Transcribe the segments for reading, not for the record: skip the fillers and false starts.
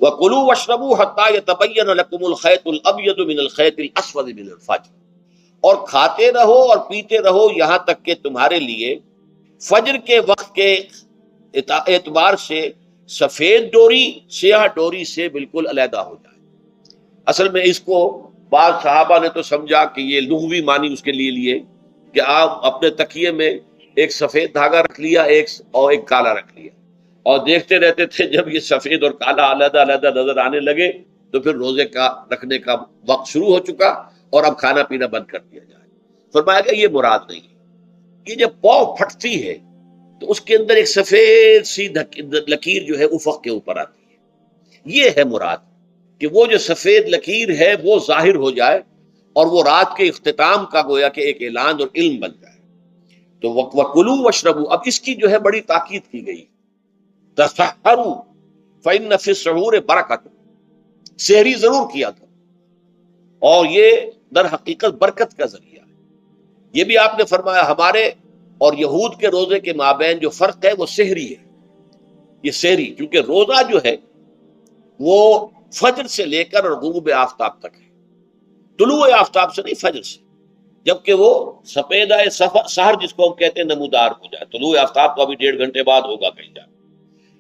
وَكُلُوا وَاشْرَبُوا حَتَّى يَتَبَيَّنَ لَكُمُ الْخَيْطُ الْأَبْيَضُ مِنَ الْخَيْطِ الْأَسْوَدِ مِنَ الْفَجْرِ، اور کھاتے رہو اور پیتے رہو یہاں تک کہ تمہارے لیے فجر کے وقت کے اعتبار سے سفید ڈوری سیاہ ڈوری سے بالکل علیحدہ ہو جائے۔ اصل میں اس کو بعض صحابہ نے تو سمجھا کہ یہ لغوی معنی اس کے لیے لیے کہ آپ اپنے تکیے میں ایک سفید دھاگا رکھ لیا اور ایک کالا رکھ لیا، اور دیکھتے رہتے تھے جب یہ سفید اور کالا علیحدہ علیحدہ نظر آنے لگے تو پھر روزے کا رکھنے کا وقت شروع ہو چکا اور اب کھانا پینا بند کر دیا جائے۔ فرمایا کہ یہ مراد نہیں ہے، یہ جب پاؤ پھٹتی ہے تو اس کے اندر ایک سفید سی لکیر جو ہے افق کے اوپر آتی ہے، یہ ہے مراد کہ وہ جو سفید لکیر ہے وہ ظاہر ہو جائے اور وہ رات کے اختتام کا گویا کہ ایک اعلان اور علم بن جائے۔ تو وَكُلُوا وَاشْرَبُوا، اب اس کی جو ہے بڑی تاکید کی گئی، تسحروا فإن فی السحور برکۃ، سحری ضرور کیا تھا، اور یہ در حقیقت برکت کا ذریعہ ہے۔ یہ بھی آپ نے فرمایا ہمارے اور یہود کے روزے کے مابین جو فرق ہے وہ سحری ہے۔ یہ سحری کیونکہ روزہ جو ہے وہ فجر سے لے کر اور غروب آفتاب تک ہے، طلوع آفتاب سے نہیں، فجر سے، جبکہ وہ سفیدہ سحر جس کو ہم کہتے ہیں نمودار ہو جائے۔ طلوع آفتاب تو ابھی 1.5 گھنٹے بعد ہوگا کہیں جا،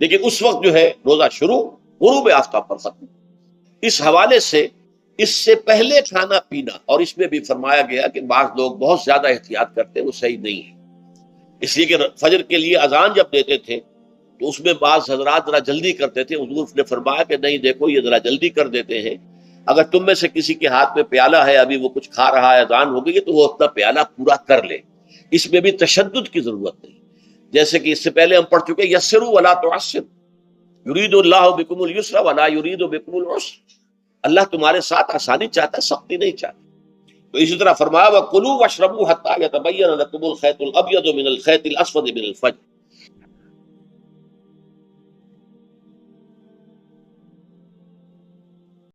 لیکن اس وقت جو ہے روزہ شروع غروب آفتاب پر ختم۔ اس حوالے سے اس سے پہلے کھانا پینا، اور اس میں بھی فرمایا گیا کہ بعض لوگ بہت زیادہ احتیاط کرتے ہیں، وہ صحیح نہیں ہے، اس لیے کہ فجر کے لیے اذان جب دیتے تھے تو اس میں بعض حضرات ذرا جلدی کرتے تھے۔ حضور نے فرمایا کہ نہیں، دیکھو یہ ذرا جلدی کر دیتے ہیں، اگر تم میں سے کسی کے ہاتھ میں پیالہ ہے، ابھی وہ کچھ کھا رہا ہے، اذان ہو گئی ہے، تو وہ اپنا پیالہ پورا کر لے۔ اس میں بھی تشدد کی ضرورت نہیں، جیسے کہ اس سے پہلے ہم پڑھ چکے یسروا ولا تعسروا یرید اللہ بکم اليسر ولا یرید بکم العسر، اللہ تمہارے ساتھ آسانی چاہتا ہے، سختی نہیں چاہتا۔ تو اسی طرح فرمایا وَكُلُوا وَاشْرَبُوا حَتَّى يَتَبَيَّنَ لَكُمُ الْخَيْطُ الْأَبْيَضُ مِنَ الْخَيْطِ الْأَسْوَدِ مِنَ الْفَجْرِ،